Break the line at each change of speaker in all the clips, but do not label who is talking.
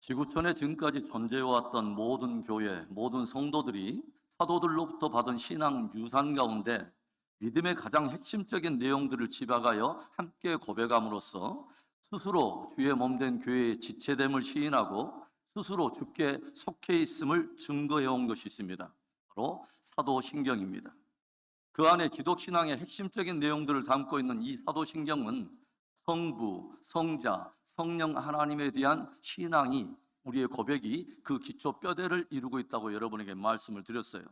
지구촌에 지금까지 존재해왔던 모든 교회, 모든 성도들이 사도들로부터 받은 신앙 유산 가운데 믿음의 가장 핵심적인 내용들을 집약하여 함께 고백함으로써 스스로 주의 몸된 교회의 지체됨을 시인하고 스스로 주께 속해 있음을 증거해 온 것이 있습니다. 바로 사도신경입니다. 그 안에 기독신앙의 핵심적인 내용들을 담고 있는 이 사도신경은 성부, 성자, 성령 하나님에 대한 신앙이, 우리의 고백이 그 기초 뼈대를 이루고 있다고 여러분에게 말씀을 드렸어요.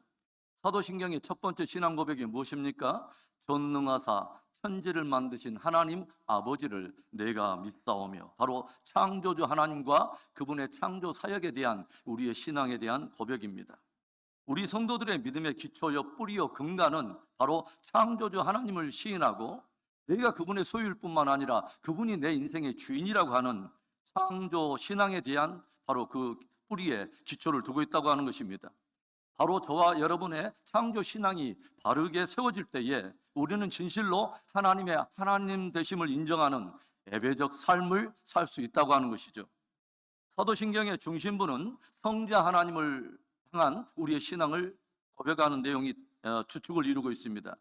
사도신경의 첫 번째 신앙 고백이 무엇입니까? 전능하사 천지를 만드신 하나님 아버지를 내가 믿사오며, 바로 창조주 하나님과 그분의 창조 사역에 대한 우리의 신앙에 대한 고백입니다. 우리 성도들의 믿음의 기초요 뿌리요 근간은 바로 창조주 하나님을 시인하고 내가 그분의 소유일 뿐만 아니라 그분이 내 인생의 주인이라고 하는 창조 신앙에 대한 바로 그 뿌리에 기초를 두고 있다고 하는 것입니다. 바로 저와 여러분의 창조 신앙이 바르게 세워질 때에 우리는 진실로 하나님의 하나님 되심을 인정하는 예배적 삶을 살 수 있다고 하는 것이죠. 사도신경의 중심부는 성자 하나님을 향한 우리의 신앙을 고백하는 내용이 주축을 이루고 있습니다.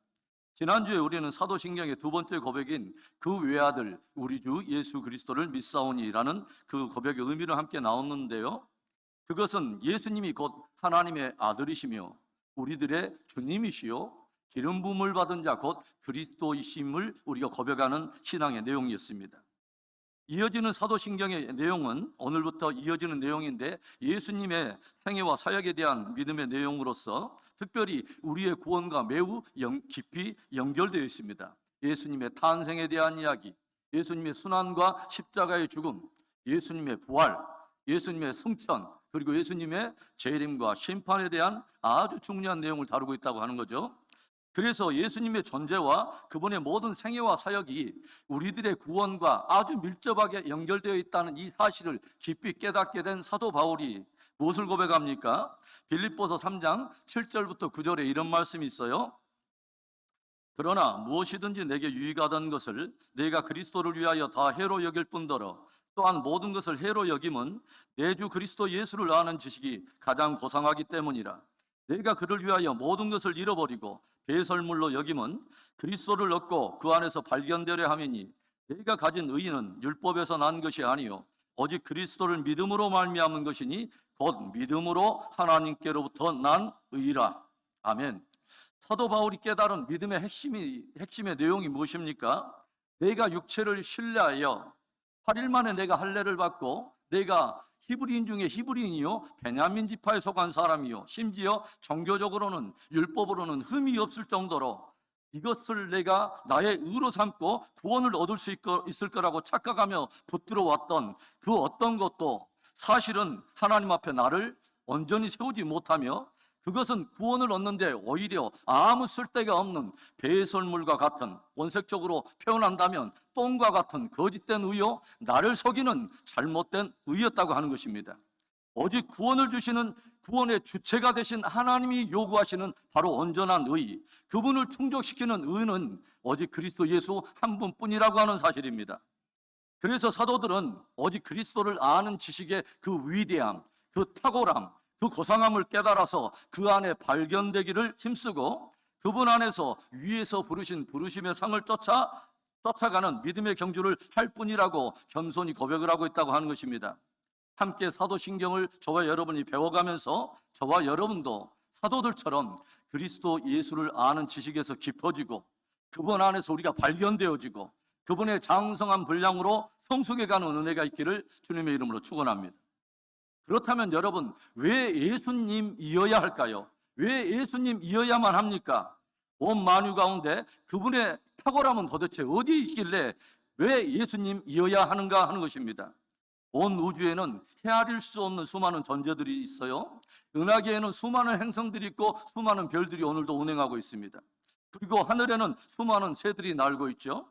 지난주에 우리는 사도신경의 두 번째 고백인 그 외아들 우리 주 예수 그리스도를 믿사오니라는 그 고백의 의미를 함께 나눴는데요. 그것은 예수님이 곧 하나님의 아들이시며 우리들의 주님이시요 기름 부음을 받은 자 곧 그리스도이심을 우리가 고백하는 신앙의 내용이었습니다. 이어지는 사도신경의 내용은 오늘부터 이어지는 내용인데 예수님의 생애와 사역에 대한 믿음의 내용으로서 특별히 우리의 구원과 매우 깊이 연결되어 있습니다. 예수님의 탄생에 대한 이야기, 예수님의 순환과 십자가의 죽음, 예수님의 부활, 예수님의 승천, 그리고 예수님의 재림과 심판에 대한 아주 중요한 내용을 다루고 있다고 하는 거죠. 그래서 예수님의 존재와 그분의 모든 생애와 사역이 우리들의 구원과 아주 밀접하게 연결되어 있다는 이 사실을 깊이 깨닫게 된 사도 바울이 무엇을 고백합니까? 빌립보서 3장 7절부터 9절에 이런 말씀이 있어요. 그러나 무엇이든지 내게 유익하던 것을 내가 그리스도를 위하여 다 해로 여길 뿐더러 또한 모든 것을 해로 여김은 내 주 그리스도 예수를 아는 지식이 가장 고상하기 때문이라. 내가 그를 위하여 모든 것을 잃어버리고 배설물로 여김은 그리스도를 얻고 그 안에서 발견되려 함이니 내가 가진 의의는 율법에서 난 것이 아니요 오직 그리스도를 믿음으로 말미암은 것이니 곧 믿음으로 하나님께로부터 난 의라. 아멘. 사도 바울이 깨달은 믿음의 핵심의 내용이 무엇입니까? 내가 육체를 신뢰하여 8일 만에 내가 할례를 받고 내가 히브리인 중에 히브리인이요 베냐민 지파에 속한 사람이요 심지어 종교적으로는 율법으로는 흠이 없을 정도로 이것을 내가 나의 의로 삼고 구원을 얻을 수 있을 거라고 착각하며 붙들어 왔던 그 어떤 것도 사실은 하나님 앞에 나를 온전히 세우지 못하며 그것은 구원을 얻는데 오히려 아무 쓸데가 없는 배설물과 같은, 원색적으로 표현한다면 똥과 같은 거짓된 의요, 나를 속이는 잘못된 의였다고 하는 것입니다. 오직 구원을 주시는 구원의 주체가 되신 하나님이 요구하시는 바로 온전한 의, 그분을 충족시키는 의는 오직 그리스도 예수 한 분뿐이라고 하는 사실입니다. 그래서 사도들은 오직 그리스도를 아는 지식의 그 위대함, 그 탁월함, 그 고상함을 깨달아서 그 안에 발견되기를 힘쓰고 그분 안에서 위에서 부르신 부르심의 상을 쫓아가는 믿음의 경주를 할 뿐이라고 겸손히 고백을 하고 있다고 하는 것입니다. 함께 사도신경을 저와 여러분이 배워가면서 저와 여러분도 사도들처럼 그리스도 예수를 아는 지식에서 깊어지고 그분 안에서 우리가 발견되어지고 그분의 장성한 분량으로 성숙해가는 은혜가 있기를 주님의 이름으로 축원합니다. 그렇다면 여러분, 왜 예수님이어야 할까요? 왜 예수님이어야만 합니까? 온 만유 가운데 그분의 탁월함은 도대체 어디에 있길래 왜 예수님이어야 하는가 하는 것입니다. 온 우주에는 헤아릴 수 없는 수많은 존재들이 있어요. 은하계에는 수많은 행성들이 있고 수많은 별들이 오늘도 운행하고 있습니다. 그리고 하늘에는 수많은 새들이 날고 있죠.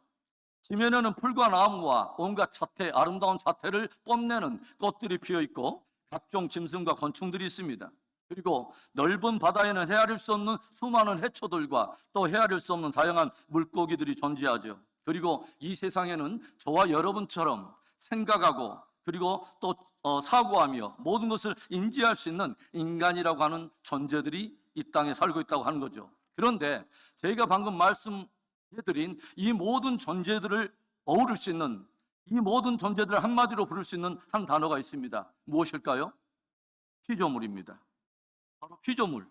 지면에는 풀과 나무와 온갖 자태, 아름다운 자태를 뽐내는 꽃들이 피어 있고 각종 짐승과 곤충들이 있습니다. 그리고 넓은 바다에는 헤아릴 수 없는 수많은 해초들과 또 헤아릴 수 없는 다양한 물고기들이 존재하죠. 그리고 이 세상에는 저와 여러분처럼 생각하고 그리고 또 사고하며 모든 것을 인지할 수 있는 인간이라고 하는 존재들이 이 땅에 살고 있다고 하는 거죠. 그런데 제가 방금 말씀해드린 이 모든 존재들을 어우를 수 있는, 이 모든 존재들을 한마디로 부를 수 있는 한 단어가 있습니다. 무엇일까요? 피조물입니다. 바로 피조물.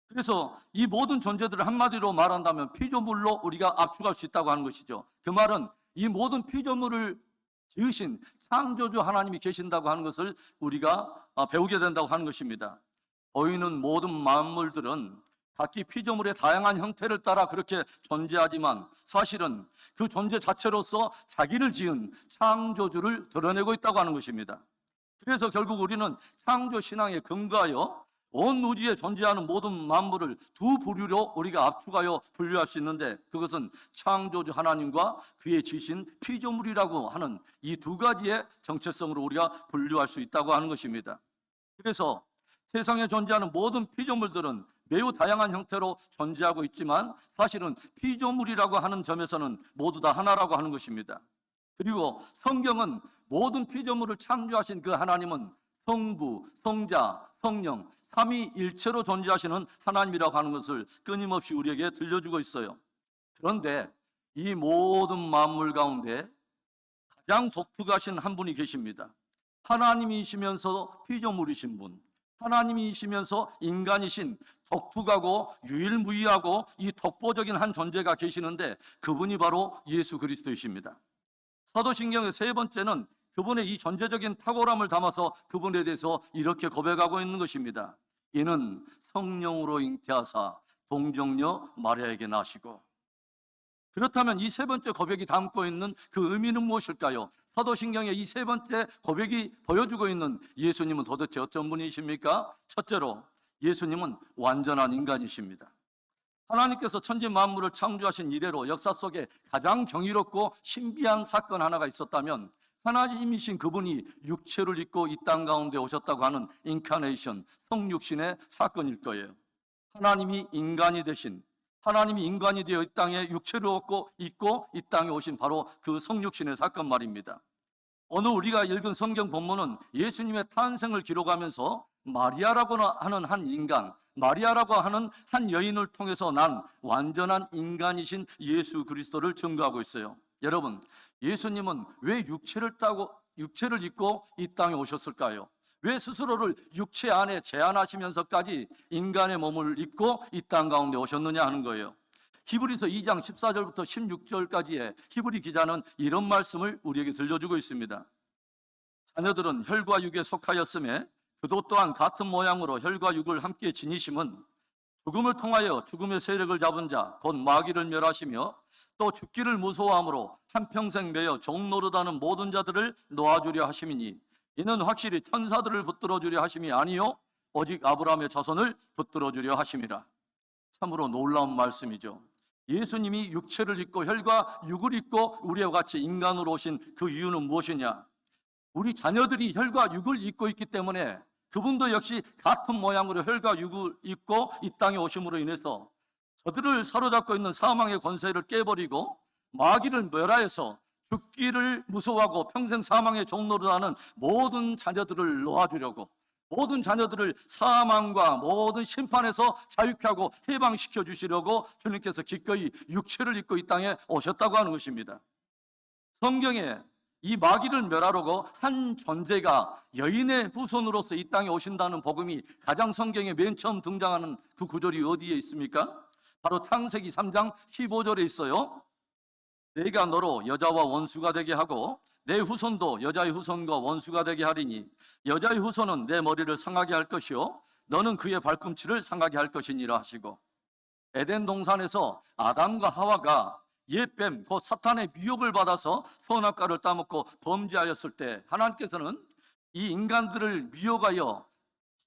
그래서 이 모든 존재들을 한마디로 말한다면 피조물로 우리가 압축할 수 있다고 하는 것이죠. 그 말은 이 모든 피조물을 지으신 창조주 하나님이 계신다고 하는 것을 우리가 배우게 된다고 하는 것입니다. 보이는 모든 만물들은 각기 피조물의 다양한 형태를 따라 그렇게 존재하지만 사실은 그 존재 자체로서 자기를 지은 창조주를 드러내고 있다고 하는 것입니다. 그래서 결국 우리는 창조 신앙에 근거하여 온 우주에 존재하는 모든 만물을 두 부류로 우리가 압축하여 분류할 수 있는데 그것은 창조주 하나님과 그의 지신 피조물이라고 하는 이 두 가지의 정체성으로 우리가 분류할 수 있다고 하는 것입니다. 그래서 세상에 존재하는 모든 피조물들은 매우 다양한 형태로 존재하고 있지만 사실은 피조물이라고 하는 점에서는 모두 다 하나라고 하는 것입니다. 그리고 성경은 모든 피조물을 창조하신 그 하나님은 성부, 성자, 성령, 삼위일체로 존재하시는 하나님이라고 하는 것을 끊임없이 우리에게 들려주고 있어요. 그런데 이 모든 만물 가운데 가장 독특하신 한 분이 계십니다. 하나님이시면서 피조물이신 분, 하나님이시면서 인간이신 독특하고 유일무이하고 이 독보적인 한 존재가 계시는데 그분이 바로 예수 그리스도이십니다. 사도신경의 세 번째는 그분의 이 존재적인 탁월함을 담아서 그분에 대해서 이렇게 고백하고 있는 것입니다. 이는 성령으로 잉태하사 동정녀 마리아에게 나시고. 그렇다면 이 세 번째 고백이 담고 있는 그 의미는 무엇일까요? 사도신경의 이 세 번째 고백이 보여주고 있는 예수님은 도대체 어떤 분이십니까? 첫째로 예수님은 완전한 인간이십니다. 하나님께서 천지 만물을 창조하신 이래로 역사 속에 가장 경이롭고 신비한 사건 하나가 있었다면 하나님이신 그분이 육체를 입고 이 땅 가운데 오셨다고 하는 인카네이션, 성육신의 사건일 거예요. 하나님이 인간이 되신, 하나님이 인간이 되어 이 땅에 육체를 입고 이 땅에 오신 바로 그 성육신의 사건 말입니다. 오늘 우리가 읽은 성경 본문은 예수님의 탄생을 기록하면서 마리아라고 하는 한 인간, 마리아라고 하는 한 여인을 통해서 난 완전한 인간이신 예수 그리스도를 증거하고 있어요. 여러분, 예수님은 왜 육체를 입고 이 땅에 오셨을까요? 왜 스스로를 육체 안에 제한하시면서까지 인간의 몸을 입고 이 땅 가운데 오셨느냐 하는 거예요. 히브리서 2장 14절부터 16절까지의 히브리 기자는 이런 말씀을 우리에게 들려주고 있습니다. 자녀들은 혈과 육에 속하였음에 그도 또한 같은 모양으로 혈과 육을 함께 지니심은 죽음을 통하여 죽음의 세력을 잡은 자 곧 마귀를 멸하시며 또 죽기를 무서워함으로 한평생 매여 종노릇하는 모든 자들을 놓아주려 하심이니 이는 확실히 천사들을 붙들어주려 하심이 아니요 오직 아브라함의 자손을 붙들어주려 하심이라. 참으로 놀라운 말씀이죠. 예수님이 육체를 입고 혈과 육을 입고 우리와 같이 인간으로 오신 그 이유는 무엇이냐? 우리 자녀들이 혈과 육을 입고 있기 때문에 그분도 역시 같은 모양으로 혈과 육을 입고 이 땅에 오심으로 인해서 저들을 사로잡고 있는 사망의 권세를 깨버리고 마귀를 멸하여서 죽기를 무서워하고 평생 사망의 종로를 하는 모든 자녀들을 놓아주려고, 모든 자녀들을 사망과 모든 심판에서 자유케 하고 해방시켜 주시려고 주님께서 기꺼이 육체를 입고 이 땅에 오셨다고 하는 것입니다. 성경에 이 마귀를 멸하려고 한 존재가 여인의 후손으로서 이 땅에 오신다는 복음이 가장 성경에 맨 처음 등장하는 그 구절이 어디에 있습니까? 바로 창세기 3장 15절에 있어요. 내가 너로 여자와 원수가 되게 하고 내 후손도 여자의 후손과 원수가 되게 하리니 여자의 후손은 내 머리를 상하게 할 것이요 너는 그의 발꿈치를 상하게 할 것이니라 하시고, 에덴 동산에서 아담과 하와가 옛뱀 곧 사탄의 미혹을 받아서 선악과를 따먹고 범죄하였을 때 하나님께서는 이 인간들을 미혹하여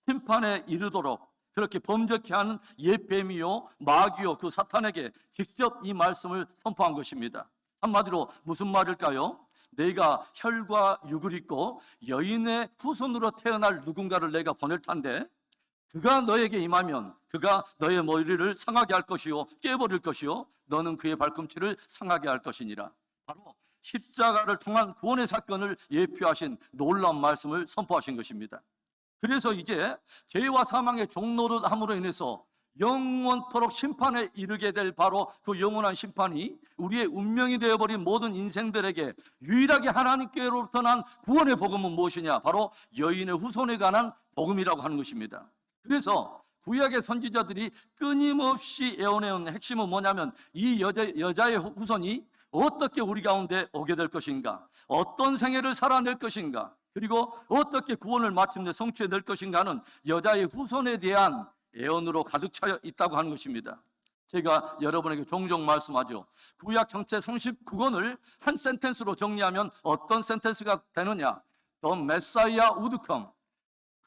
심판에 이르도록 그렇게 범죄케 하는 옛뱀이요 마귀요 그 사탄에게 직접 이 말씀을 선포한 것입니다. 한마디로 무슨 말일까요? 내가 혈과 육을 입고 여인의 후손으로 태어날 누군가를 내가 보낼 텐데 그가 너에게 임하면 그가 너의 머리를 상하게 할 것이요 깨버릴 것이요 너는 그의 발꿈치를 상하게 할 것이니라. 바로 십자가를 통한 구원의 사건을 예표하신 놀라운 말씀을 선포하신 것입니다. 그래서 이제 죄와 사망의 종로를 함으로 인해서 영원토록 심판에 이르게 될 바로 그 영원한 심판이 우리의 운명이 되어버린 모든 인생들에게 유일하게 하나님께로부터 난 구원의 복음은 무엇이냐? 바로 여인의 후손에 관한 복음이라고 하는 것입니다. 그래서 구약의 선지자들이 끊임없이 애원해온 핵심은 뭐냐면 이 여자의 후손이 어떻게 우리 가운데 오게 될 것인가, 어떤 생애를 살아낼 것인가, 그리고 어떻게 구원을 마침내 성취해낼 것인가는 여자의 후손에 대한 애언으로 가득 차 있다고 하는 것입니다. 제가 여러분에게 종종 말씀하죠. 구약 전체 39권을 한 센텐스로 정리하면 어떤 센텐스가 되느냐? The Messiah would come.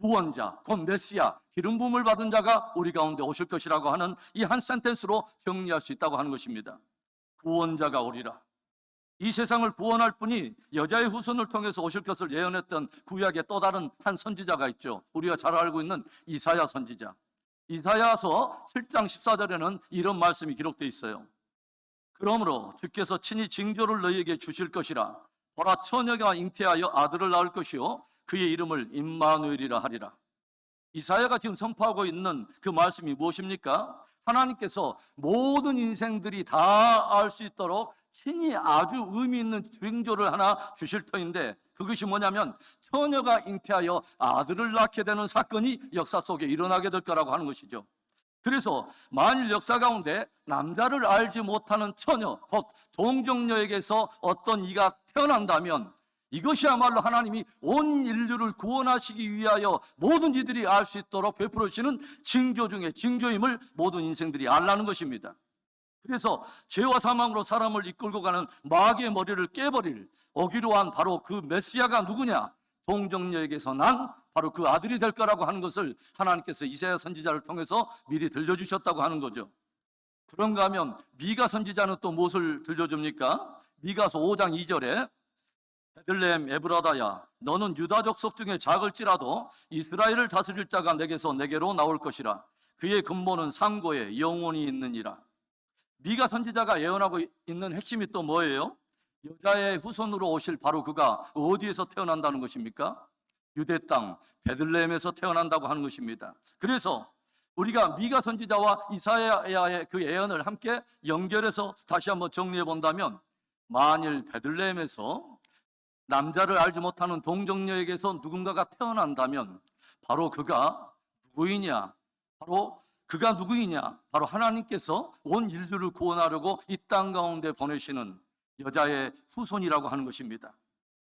구원자, 곧 메시아, 기름 부음을 받은 자가 우리 가운데 오실 것이라고 하는 이 한 센텐스로 정리할 수 있다고 하는 것입니다. 구원자가 오리라. 이 세상을 구원할 분이 여자의 후손을 통해서 오실 것을 예언했던 구약의 또 다른 한 선지자가 있죠. 우리가 잘 알고 있는 이사야 선지자. 이사야서 7장 14절에는 이런 말씀이 기록되어 있어요. 그러므로 주께서 친히 징조를 너희에게 주실 것이라. 보라, 처녀가 잉태하여 아들을 낳을 것이요 그의 이름을 임마누엘이라 하리라. 이사야가 지금 선포하고 있는 그 말씀이 무엇입니까? 하나님께서 모든 인생들이 다 알 수 있도록 친히 아주 의미 있는 징조를 하나 주실 터인데 그것이 뭐냐면 처녀가 잉태하여 아들을 낳게 되는 사건이 역사 속에 일어나게 될 거라고 하는 것이죠. 그래서 만일 역사 가운데 남자를 알지 못하는 처녀, 곧 동정녀에게서 어떤 이가 태어난다면 이것이야말로 하나님이 온 인류를 구원하시기 위하여 모든 이들이 알 수 있도록 베풀어 주시는 징조 중에 징조임을 모든 인생들이 알라는 것입니다. 그래서 죄와 사망으로 사람을 이끌고 가는 마귀의 머리를 깨버릴 어기로한 바로 그 메시아가 누구냐? 동정녀에게서 난 바로 그 아들이 될 거라고 하는 것을 하나님께서 이사야 선지자를 통해서 미리 들려주셨다고 하는 거죠. 그런가 하면 미가 선지자는 또 무엇을 들려줍니까? 미가서 5장 2절에 베들레헴 에브라다야, 너는 유다족 속 중에 작을지라도 이스라엘을 다스릴 자가 내게서 내게로 나올 것이라. 그의 근본은 상고에 영원히 있느니라. 미가 선지자가 예언하고 있는 핵심이 또 뭐예요? 여자의 후손으로 오실 바로 그가 어디에서 태어난다는 것입니까? 유대 땅 베들레헴에서 태어난다고 하는 것입니다. 그래서 우리가 미가 선지자와 이사야의 그 예언을 함께 연결해서 다시 한번 정리해 본다면 만일 베들레헴에서 남자를 알지 못하는 동정녀에게서 누군가가 태어난다면 바로 그가 누구이냐? 바로 그가 누구이냐? 바로 하나님께서 온 인류를 구원하려고 이 땅 가운데 보내시는 여자의 후손이라고 하는 것입니다.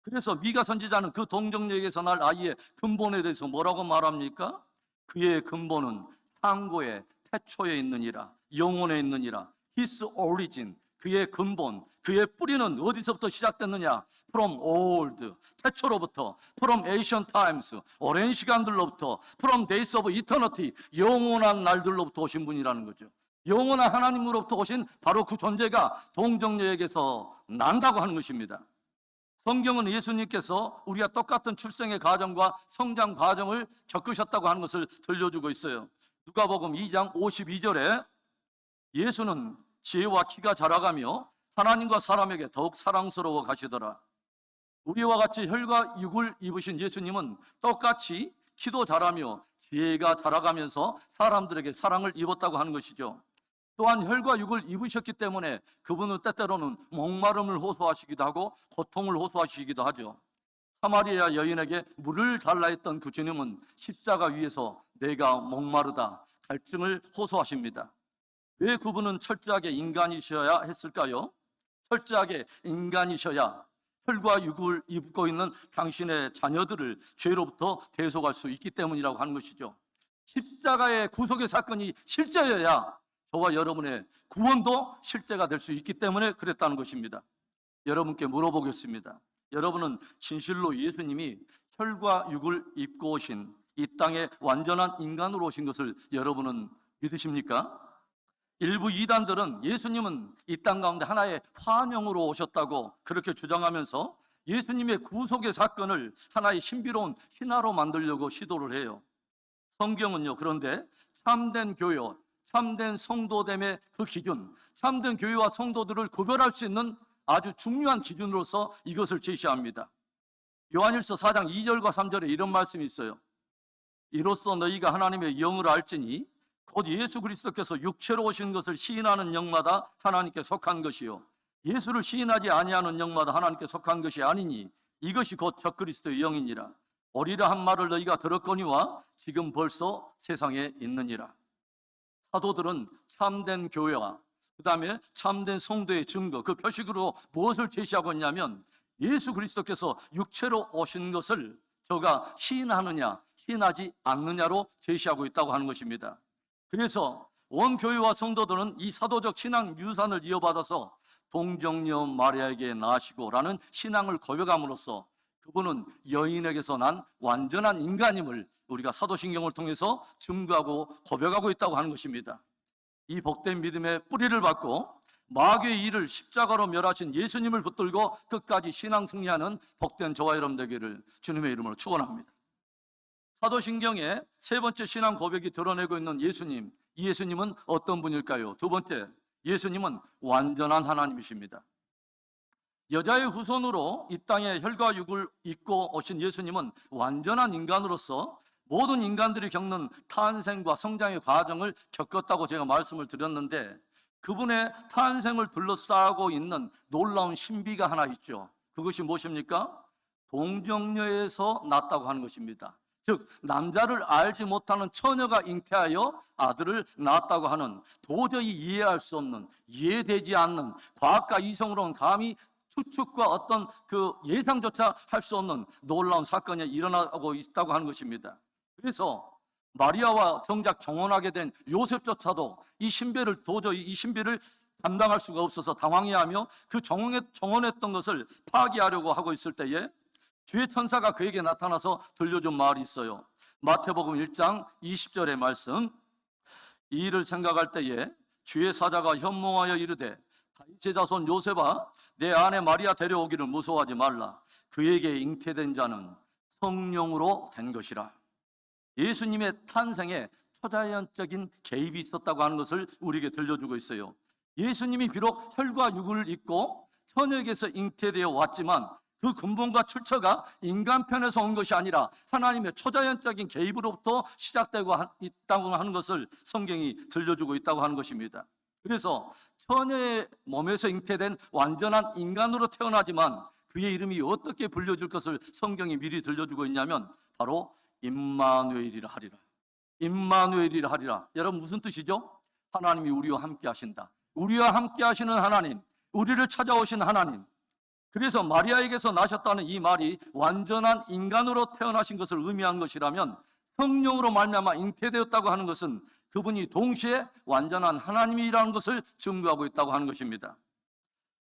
그래서 미가 선지자는 그 동정녀에게서 날 아이의 근본에 대해서 뭐라고 말합니까? 그의 근본은 상고의 태초에 있느니라, 영혼에 있느니라. His origin, 그의 근본, 그의 뿌리는 어디서부터 시작됐느냐? From old, 태초로부터, from ancient times, 오랜 시간들로부터, from days of eternity, 영원한 날들로부터 오신 분이라는 거죠. 영원한 하나님으로부터 오신 바로 그 존재가 동정녀에게서 난다고 하는 것입니다. 성경은 예수님께서 우리가 똑같은 출생의 과정과 성장 과정을 겪으셨다고 하는 것을 들려주고 있어요. 누가복음 2장 52절에 예수는 지혜와 키가 자라가며 하나님과 사람에게 더욱 사랑스러워 가시더라. 우리와 같이 혈과 육을 입으신 예수님은 똑같이 키도 자라며 지혜가 자라가면서 사람들에게 사랑을 입었다고 하는 것이죠. 또한 혈과 육을 입으셨기 때문에 그분은 때때로는 목마름을 호소하시기도 하고 고통을 호소하시기도 하죠. 사마리아 여인에게 물을 달라 했던 그 주님은 십자가 위에서 내가 목마르다 갈증을 호소하십니다. 왜 그분은 철저하게 인간이셔야 했을까요? 철저하게 인간이셔야 혈과 육을 입고 있는 당신의 자녀들을 죄로부터 대속할 수 있기 때문이라고 하는 것이죠. 십자가의 구속의 사건이 실제여야 저와 여러분의 구원도 실제가 될 수 있기 때문에 그랬다는 것입니다. 여러분께 물어보겠습니다. 여러분은 진실로 예수님이 혈과 육을 입고 오신 이 땅에 완전한 인간으로 오신 것을 여러분은 믿으십니까? 일부 이단들은 예수님은 이 땅 가운데 하나의 환영으로 오셨다고 그렇게 주장하면서 예수님의 구속의 사건을 하나의 신비로운 신화로 만들려고 시도를 해요. 성경은요, 그런데 참된 교회, 참된 성도됨의 그 기준, 참된 교회와 성도들을 구별할 수 있는 아주 중요한 기준으로서 이것을 제시합니다. 요한일서 4장 2절과 3절에 이런 말씀이 있어요. 이로써 너희가 하나님의 영을 알지니 곧 예수 그리스도께서 육체로 오신 것을 시인하는 영마다 하나님께 속한 것이요 예수를 시인하지 아니하는 영마다 하나님께 속한 것이 아니니 이것이 곧 적그리스도의 영이니라. 오리라 한 말을 너희가 들었거니와 지금 벌써 세상에 있느니라. 사도들은 참된 교회와 그 다음에 참된 성도의 증거, 그 표식으로 무엇을 제시하고 있냐면 예수 그리스도께서 육체로 오신 것을 저가 시인하느냐 시인하지 않느냐로 제시하고 있다고 하는 것입니다. 그래서 온 교회와 성도들은 이 사도적 신앙 유산을 이어받아서 동정녀 마리아에게 낳으시고라는 신앙을 고백함으로써 그분은 여인에게서 난 완전한 인간임을 우리가 사도신경을 통해서 증거하고 고백하고 있다고 하는 것입니다. 이 복된 믿음의 뿌리를 받고 마귀의 일을 십자가로 멸하신 예수님을 붙들고 끝까지 신앙 승리하는 복된 저와 여러분 되기를 주님의 이름으로 축원합니다. 사도신경의 세 번째 신앙 고백이 드러내고 있는 예수님, 이 예수님은 어떤 분일까요? 두 번째, 예수님은 완전한 하나님이십니다. 여자의 후손으로 이 땅에 혈과 육을 입고 오신 예수님은 완전한 인간으로서 모든 인간들이 겪는 탄생과 성장의 과정을 겪었다고 제가 말씀을 드렸는데 그분의 탄생을 둘러싸고 있는 놀라운 신비가 하나 있죠. 그것이 무엇입니까? 동정녀에서 낳았다고 하는 것입니다. 즉 남자를 알지 못하는 처녀가 잉태하여 아들을 낳았다고 하는 도저히 이해할 수 없는, 이해되지 않는, 과학과 이성으로는 감히 추측과 어떤 그 예상조차 할 수 없는 놀라운 사건이 일어나고 있다고 하는 것입니다. 그래서 마리아와 정작 정혼하게 된 요셉조차도 이 신비를 도저히 이 신비를 감당할 수가 없어서 당황해하며 그 정혼했던 것을 파기하려고 하고 있을 때에 주의 천사가 그에게 나타나서 들려준 말이 있어요. 마태복음 1장 20절의 말씀. 이 일을 생각할 때에 주의 사자가 현몽하여 이르되 다윗의 자손 요셉아 내 아내 마리아 데려오기를 무서워하지 말라. 그에게 잉태된 자는 성령으로 된 것이라. 예수님의 탄생에 초자연적인 개입이 있었다고 하는 것을 우리에게 들려주고 있어요. 예수님이 비록 혈과 육을 입고 처녀에게서 잉태되어 왔지만 그 근본과 출처가 인간편에서 온 것이 아니라 하나님의 초자연적인 개입으로부터 시작되고 있다고 하는 것을 성경이 들려주고 있다고 하는 것입니다. 그래서 처녀의 몸에서 잉태된 완전한 인간으로 태어나지만 그의 이름이 어떻게 불려질 것을 성경이 미리 들려주고 있냐면 바로 임마누엘이라 하리라. 임마누엘이라 하리라. 여러분 무슨 뜻이죠? 하나님이 우리와 함께 하신다. 우리와 함께 하시는 하나님, 우리를 찾아오신 하나님. 그래서 마리아에게서 나셨다는 이 말이 완전한 인간으로 태어나신 것을 의미한 것이라면 성령으로 말미암아 잉태되었다고 하는 것은 그분이 동시에 완전한 하나님이라는 것을 증거하고 있다고 하는 것입니다.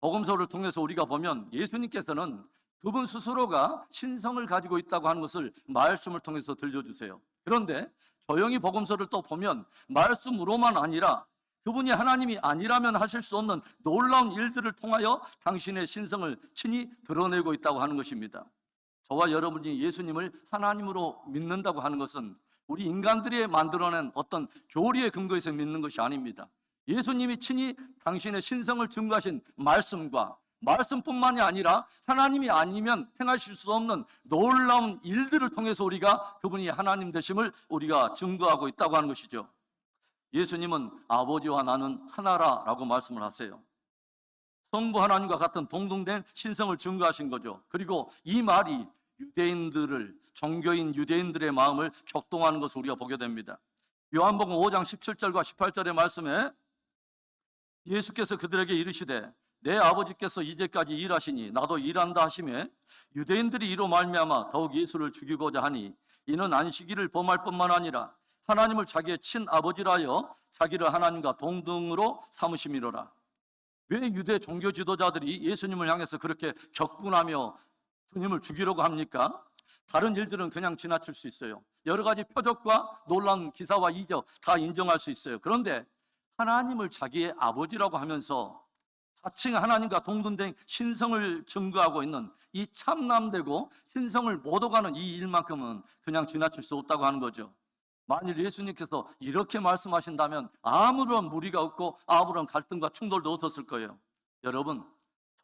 복음서를 통해서 우리가 보면 예수님께서는 그분 스스로가 신성을 가지고 있다고 하는 것을 말씀을 통해서 들려주세요. 그런데 조용히 복음서를 또 보면 말씀으로만 아니라 그분이 하나님이 아니라면 하실 수 없는 놀라운 일들을 통하여 당신의 신성을 친히 드러내고 있다고 하는 것입니다. 저와 여러분이 예수님을 하나님으로 믿는다고 하는 것은 우리 인간들이 만들어낸 어떤 교리의 근거에서 믿는 것이 아닙니다. 예수님이 친히 당신의 신성을 증거하신 말씀과 말씀뿐만이 아니라 하나님이 아니면 행하실 수 없는 놀라운 일들을 통해서 우리가 그분이 하나님 되심을 우리가 증거하고 있다고 하는 것이죠. 예수님은 아버지와 나는 하나라라고 말씀을 하세요. 성부 하나님과 같은 동등된 신성을 증거하신 거죠. 그리고 이 말이 유대인들을, 종교인 유대인들의 마음을 격동하는 것을 우리가 보게 됩니다. 요한복음 5장 17절과 18절의 말씀에 예수께서 그들에게 이르시되 내 아버지께서 이제까지 일하시니 나도 일한다 하시매 유대인들이 이로 말미암아 더욱 예수를 죽이고자 하니 이는 안식일을 범할 뿐만 아니라 하나님을 자기의 친아버지라 하여 자기를 하나님과 동등으로 삼으심이로라. 왜 유대 종교 지도자들이 예수님을 향해서 그렇게 격분하며 주님을 죽이려고 합니까? 다른 일들은 그냥 지나칠 수 있어요. 여러 가지 표적과 놀라운 기사와 이적 다 인정할 수 있어요. 그런데 하나님을 자기의 아버지라고 하면서 자칭 하나님과 동등된 신성을 증거하고 있는 이 참남되고 신성을 못 오가는 이 일만큼은 그냥 지나칠 수 없다고 하는 거죠. 만일 예수님께서 이렇게 말씀하신다면 아무런 무리가 없고 아무런 갈등과 충돌도 없었을 거예요. 여러분,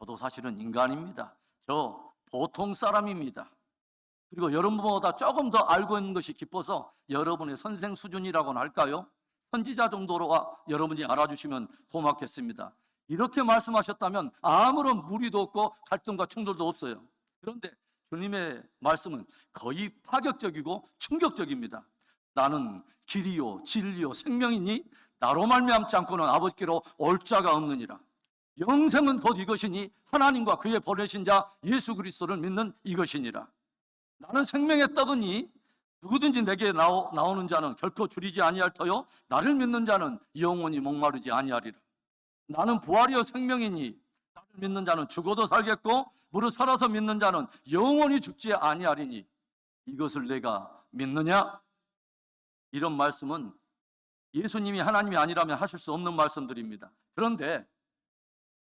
저도 사실은 인간입니다. 저 보통 사람입니다. 그리고 여러분보다 조금 더 알고 있는 것이 깊어서 여러분의 선생 수준이라고는 할까요? 선지자 정도로 여러분이 알아주시면 고맙겠습니다. 이렇게 말씀하셨다면 아무런 무리도 없고 갈등과 충돌도 없어요. 그런데 주님의 말씀은 거의 파격적이고 충격적입니다. 나는 길이요 진리요 생명이니 나로 말미암지 않고는 아버지께로 올 자가 없느니라. 영생은 곧 이것이니 하나님과 그의 보내신 자 예수 그리스도를 믿는 이것이니라. 나는 생명의 떡이니 누구든지 내게 나오는 자는 결코 줄이지 아니할 터요 나를 믿는 자는 영원히 목마르지 아니하리라. 나는 부활이요 생명이니 나를 믿는 자는 죽어도 살겠고 무릇 살아서 믿는 자는 영원히 죽지 아니하리니 이것을 내가 믿느냐? 이런 말씀은 예수님이 하나님이 아니라면 하실 수 없는 말씀들입니다. 그런데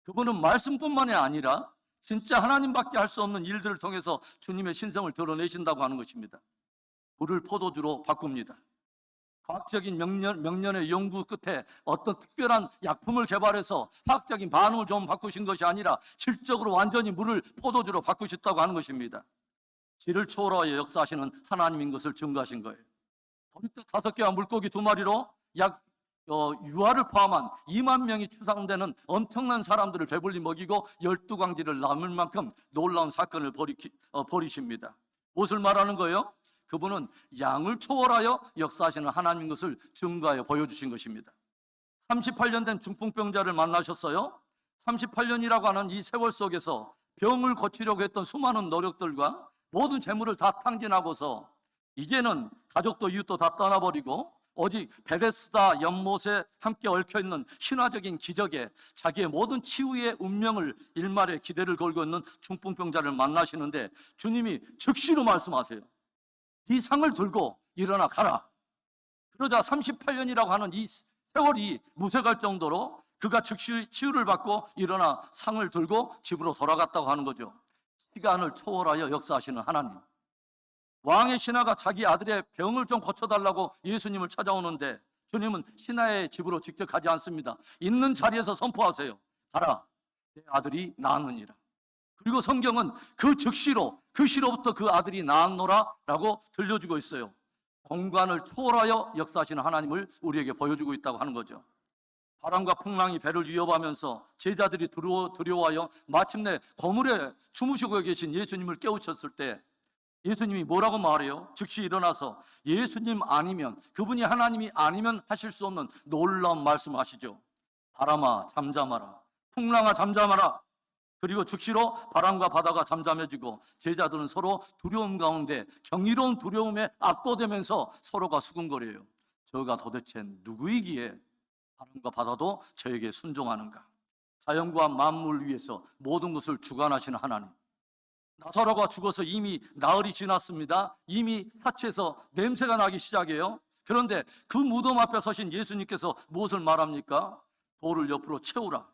그분은 말씀뿐만이 아니라 진짜 하나님밖에 할 수 없는 일들을 통해서 주님의 신성을 드러내신다고 하는 것입니다. 물을 포도주로 바꿉니다. 과학적인 명년의 연구 끝에 어떤 특별한 약품을 개발해서 화학적인 반응을 좀 바꾸신 것이 아니라 질적으로 완전히 물을 포도주로 바꾸셨다고 하는 것입니다. 질을 초월하여 역사하시는 하나님인 것을 증거하신 거예요. 보리떡 5개와 물고기 2마리로 약 유아를 포함한 2만 명이 추상되는 엄청난 사람들을 배불리 먹이고 12광지를 남을 만큼 놀라운 사건을 벌이십니다. 무엇을 말하는 거예요? 그분은 양을 초월하여 역사하시는 하나님인 것을 증거하여 보여주신 것입니다. 38년 된 중풍병자를 만나셨어요. 38년이라고 하는 이 세월 속에서 병을 고치려고 했던 수많은 노력들과 모든 재물을 다 탕진하고서 이제는 가족도 이웃도 다 떠나버리고 오직 베데스다 연못에 함께 얽혀있는 신화적인 기적에 자기의 모든 치유의 운명을 일말의 기대를 걸고 있는 중풍병자를 만나시는데 주님이 즉시로 말씀하세요. 네 상을 들고 일어나 가라. 그러자 38년이라고 하는 이 세월이 무색할 정도로 그가 즉시 치유를 받고 일어나 상을 들고 집으로 돌아갔다고 하는 거죠. 시간을 초월하여 역사하시는 하나님. 왕의 신하가 자기 아들의 병을 좀 고쳐달라고 예수님을 찾아오는데 주님은 신하의 집으로 직접 가지 않습니다. 있는 자리에서 선포하세요. 가라, 내 아들이 나았느니라. 그리고 성경은 그 즉시로 그 시로부터 그 아들이 나았노라 라고 들려주고 있어요. 공간을 초월하여 역사하시는 하나님을 우리에게 보여주고 있다고 하는 거죠. 바람과 풍랑이 배를 위협하면서 제자들이 두려워하여 마침내 거물에 주무시고 계신 예수님을 깨우쳤을 때 예수님이 뭐라고 말해요? 즉시 일어나서 예수님 아니면, 그분이 하나님이 아니면 하실 수 없는 놀라운 말씀하시죠. 바람아 잠잠하라, 풍랑아 잠잠하라. 그리고 즉시로 바람과 바다가 잠잠해지고 제자들은 서로 두려움 가운데 경이로운 두려움에 압도되면서 서로가 수군거려요. 저가 도대체 누구이기에 바람과 바다도 저에게 순종하는가? 자연과 만물 위에서 모든 것을 주관하시는 하나님. 나사로가 죽어서 이미 나흘이 지났습니다. 이미 사체에서 냄새가 나기 시작해요. 그런데 그 무덤 앞에 서신 예수님께서 무엇을 말합니까? 돌을 옆으로 채우라,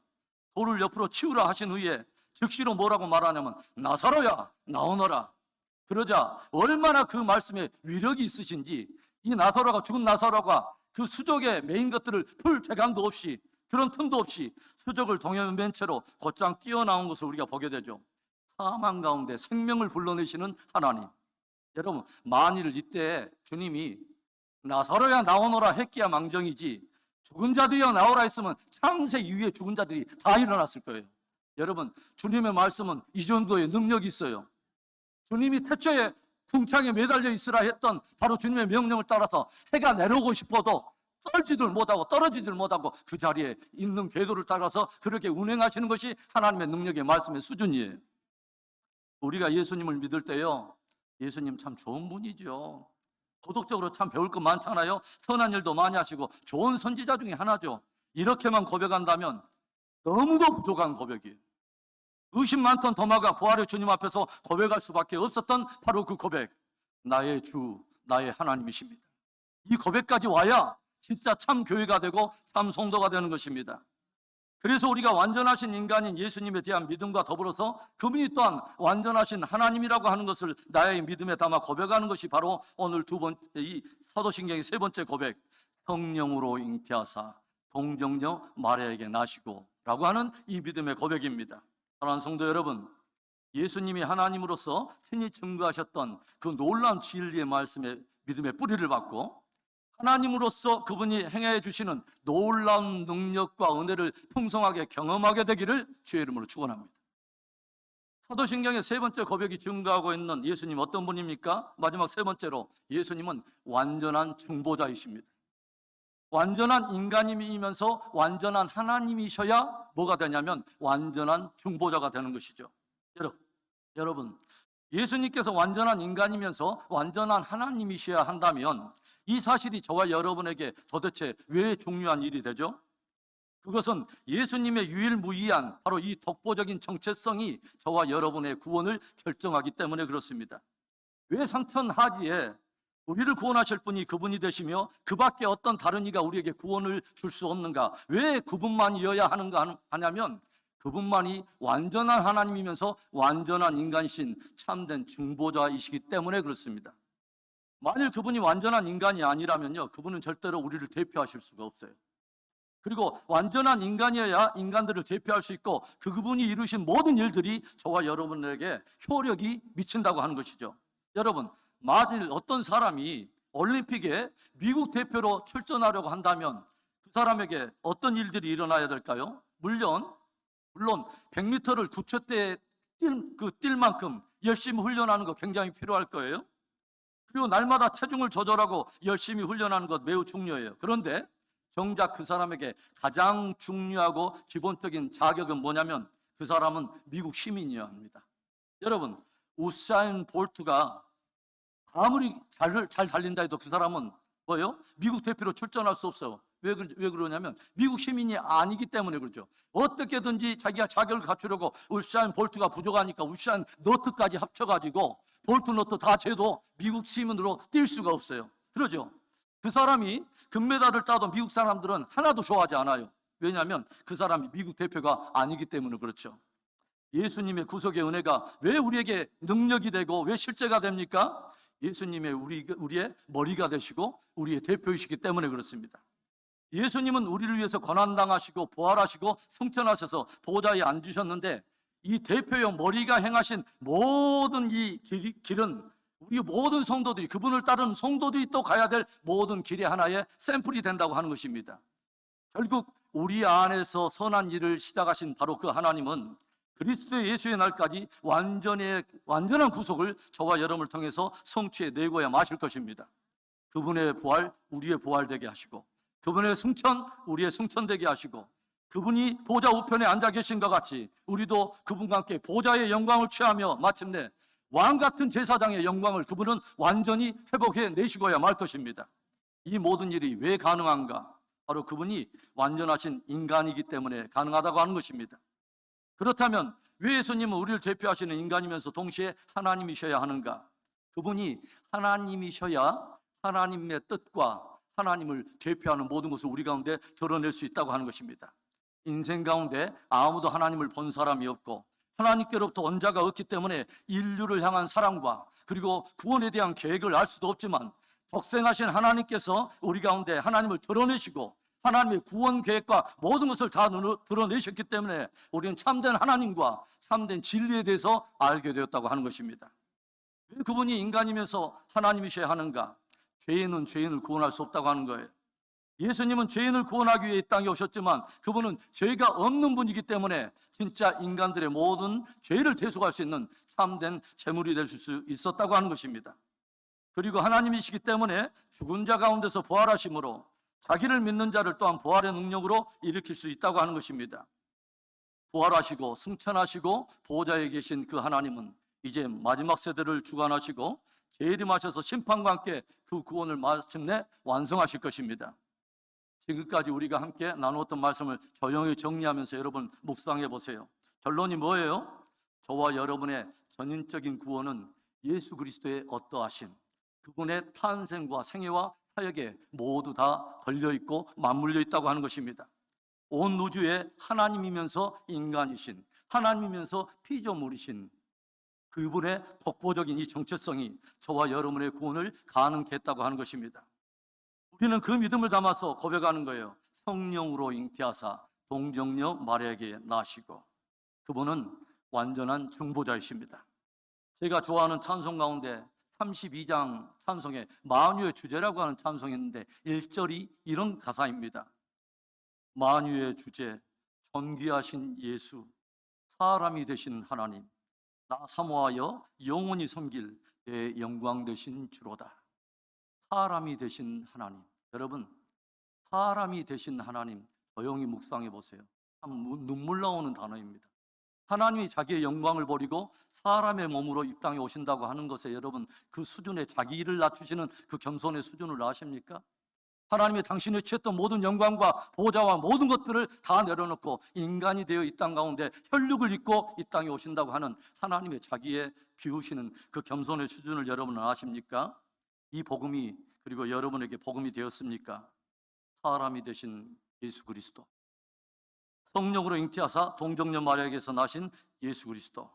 돌을 옆으로 치우라 하신 후에 즉시로 뭐라고 말하냐면 나사로야 나오너라. 그러자 얼마나 그 말씀에 위력이 있으신지 이 나사로가, 죽은 나사로가 그 수족에 메인 것들을 풀 대강도 없이 그런 틈도 없이 수족을 동여맨 채로 곧장 뛰어나온 것을 우리가 보게 되죠. 사망 가운데 생명을 불러내시는 하나님. 여러분, 만일 이때 주님이 나사로야 나오너라 했기야 망정이지 죽은 자들이여 나오라 했으면 창세 이후에 죽은 자들이 다 일어났을 거예요. 여러분, 주님의 말씀은 이 정도의 능력이 있어요. 주님이 태초에 궁창에 매달려 있으라 했던 바로 주님의 명령을 따라서 해가 내려오고 싶어도 떨지들 못하고 떨어지질 못하고 그 자리에 있는 궤도를 따라서 그렇게 운행하시는 것이 하나님의 능력의 말씀의 수준이에요. 우리가 예수님을 믿을 때요, 예수님 참 좋은 분이죠. 도덕적으로 참 배울 거 많잖아요. 선한 일도 많이 하시고 좋은 선지자 중에 하나죠. 이렇게만 고백한다면 너무도 부족한 고백이에요. 의심 많던 도마가 부활의 주님 앞에서 고백할 수밖에 없었던 바로 그 고백. 나의 주, 나의 하나님이십니다. 이 고백까지 와야 진짜 참 교회가 되고 참 성도가 되는 것입니다. 그래서 우리가 완전하신 인간인 예수님에 대한 믿음과 더불어서 그분이 또한 완전하신 하나님이라고 하는 것을 나의 믿음에 담아 고백하는 것이 바로 오늘 이 사도신경의 세 번째 고백, 성령으로 잉태하사 동정녀 마리아에게 나시고 라고 하는 이 믿음의 고백입니다. 사랑하는 성도 여러분, 예수님이 하나님으로서 친히 증거하셨던 그 놀라운 진리의 말씀에 믿음의 뿌리를 받고 하나님으로서 그분이 행해 주시는 놀라운 능력과 은혜를 풍성하게 경험하게 되기를 주의 이름으로 축원합니다. 사도신경의 세 번째 고백이 증거하고 있는 예수님 어떤 분입니까? 마지막 세 번째로 예수님은 완전한 중보자이십니다. 완전한 인간이면서 완전한 하나님이셔야 뭐가 되냐면 완전한 중보자가 되는 것이죠. 여러분, 예수님께서 완전한 인간이면서 완전한 하나님이셔야 한다면 이 사실이 저와 여러분에게 도대체 왜 중요한 일이 되죠? 그것은 예수님의 유일무이한 바로 이 독보적인 정체성이 저와 여러분의 구원을 결정하기 때문에 그렇습니다. 왜 상천하지에 우리를 구원하실 분이 그분이 되시며 그 밖에 어떤 다른 이가 우리에게 구원을 줄 수 없는가? 왜 그분만이어야 하는가 하냐면 그분만이 완전한 하나님이면서 완전한 인간이신 참된 중보자이시기 때문에 그렇습니다. 만일 그분이 완전한 인간이 아니라면요, 그분은 절대로 우리를 대표하실 수가 없어요. 그리고 완전한 인간이어야 인간들을 대표할 수 있고 그분이 이루신 모든 일들이 저와 여러분에게 효력이 미친다고 하는 것이죠. 여러분, 만일 어떤 사람이 올림픽에 미국 대표로 출전하려고 한다면 그 사람에게 어떤 일들이 일어나야 될까요? 물론 100m를 두 쳇대 뛸 만큼 열심히 훈련하는 거 굉장히 필요할 거예요. 그리고 날마다 체중을 조절하고 열심히 훈련하는 것 매우 중요해요. 그런데 정작 그 사람에게 가장 중요하고 기본적인 자격은 뭐냐면 그 사람은 미국 시민이어야 합니다. 여러분, 우사인 볼트가 아무리 잘 달린다 해도 그 사람은 뭐예요? 미국 대표로 출전할 수 없어요. 왜 그러냐면 미국 시민이 아니기 때문에 그렇죠. 어떻게든지 자기가 자격을 갖추려고 우사인 볼트가 부족하니까 우사인 너트까지 합쳐가지고 볼트 너트 다 재도 미국 시민으로 뛸 수가 없어요. 그러죠. 그 사람이 금메달을 따도 미국 사람들은 하나도 좋아하지 않아요. 왜냐하면 그 사람이 미국 대표가 아니기 때문에 그렇죠. 예수님의 구속의 은혜가 왜 우리에게 능력이 되고 왜 실제가 됩니까? 예수님의 우리의 머리가 되시고 우리의 대표이시기 때문에 그렇습니다. 예수님은 우리를 위해서 고난당하시고 부활하시고 승천하셔서 보좌에 앉으셨는데 이 대표의 머리가 행하신 모든 이 길은 우리 모든 성도들이 그분을 따르는 성도들이 또 가야 될 모든 길의 하나의 샘플이 된다고 하는 것입니다. 결국 우리 안에서 선한 일을 시작하신 바로 그 하나님은 그리스도 예수의 날까지 완전한 구속을 저와 여러분을 통해서 성취해 내고야 마실 것입니다. 그분의 부활, 우리의 부활되게 하시고 그분의 승천, 우리의 승천되게 하시고 그분이 보좌 우편에 앉아 계신 것 같이 우리도 그분과 함께 보좌의 영광을 취하며 마침내 왕 같은 제사장의 영광을 그분은 완전히 회복해 내시고야 말 것입니다. 이 모든 일이 왜 가능한가? 바로 그분이 완전하신 인간이기 때문에 가능하다고 하는 것입니다. 그렇다면 왜 예수님은 우리를 대표하시는 인간이면서 동시에 하나님이셔야 하는가? 그분이 하나님이셔야 하나님의 뜻과 하나님을 대표하는 모든 것을 우리 가운데 드러낼 수 있다고 하는 것입니다. 인생 가운데 아무도 하나님을 본 사람이 없고 하나님께로부터 언자가 없기 때문에 인류를 향한 사랑과 그리고 구원에 대한 계획을 알 수도 없지만 독생하신 하나님께서 우리 가운데 하나님을 드러내시고 하나님의 구원 계획과 모든 것을 다 드러내셨기 때문에 우리는 참된 하나님과 참된 진리에 대해서 알게 되었다고 하는 것입니다. 왜 그분이 인간이면서 하나님이셔야 하는가? 죄인은 죄인을 구원할 수 없다고 하는 거예요. 예수님은 죄인을 구원하기 위해 이 땅에 오셨지만 그분은 죄가 없는 분이기 때문에 진짜 인간들의 모든 죄를 대속할 수 있는 참된 제물이 될 수 있었다고 하는 것입니다. 그리고 하나님이시기 때문에 죽은 자 가운데서 부활하심으로 자기를 믿는 자를 또한 부활의 능력으로 일으킬 수 있다고 하는 것입니다. 부활하시고 승천하시고 보좌에 계신 그 하나님은 이제 마지막 세대를 주관하시고 재림하셔서 심판과 함께 그 구원을 마침내 완성하실 것입니다. 지금까지 우리가 함께 나누었던 말씀을 조용히 정리하면서 여러분 묵상해 보세요. 결론이 뭐예요? 저와 여러분의 전인적인 구원은 예수 그리스도의 어떠하심, 그분의 탄생과 생애와 사역에 모두 다 걸려 있고 맞물려 있다고 하는 것입니다. 온 우주에 하나님이면서 인간이신, 하나님이면서 피조물이신 그분의 독보적인 이 정체성이 저와 여러분의 구원을 가능케 했다고 하는 것입니다. 우리는 그 믿음을 담아서 고백하는 거예요. 성령으로 잉태하사 동정녀 마리아에게 나시고, 그분은 완전한 중보자이십니다. 제가 좋아하는 찬송 가운데 32장 찬송에 만유의 주제라고 하는 찬송이 있는데 1절이 이런 가사입니다. 만유의 주제, 존귀하신 예수, 사람이 되신 하나님, 나 사모하여 영원히 섬길 내 영광 되신 주로다. 사람이 되신 하나님. 여러분, 사람이 되신 하나님, 조용히 묵상해 보세요. 참 눈물 나오는 단어입니다. 하나님이 자기의 영광을 버리고 사람의 몸으로 이 땅에 오신다고 하는 것에 여러분, 그 수준에 자기 일을 낮추시는 그 겸손의 수준을 아십니까? 하나님이 당신이 취했던 모든 영광과 보좌와 모든 것들을 다 내려놓고 인간이 되어 이 땅 가운데 혈육을 입고 이 땅에 오신다고 하는 하나님의 자기의 비우시는 그 겸손의 수준을 여러분은 아십니까? 이 복음이, 그리고 여러분에게 복음이 되었습니까? 사람이 되신 예수 그리스도, 성령으로 잉태하사 동정녀 마리아에게서 나신 예수 그리스도,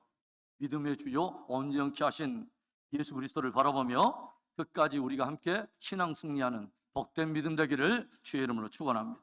믿음의 주요 온전케 하신 예수 그리스도를 바라보며 끝까지 우리가 함께 신앙 승리하는 복된 믿음 되기를 주의 이름으로 축원합니다.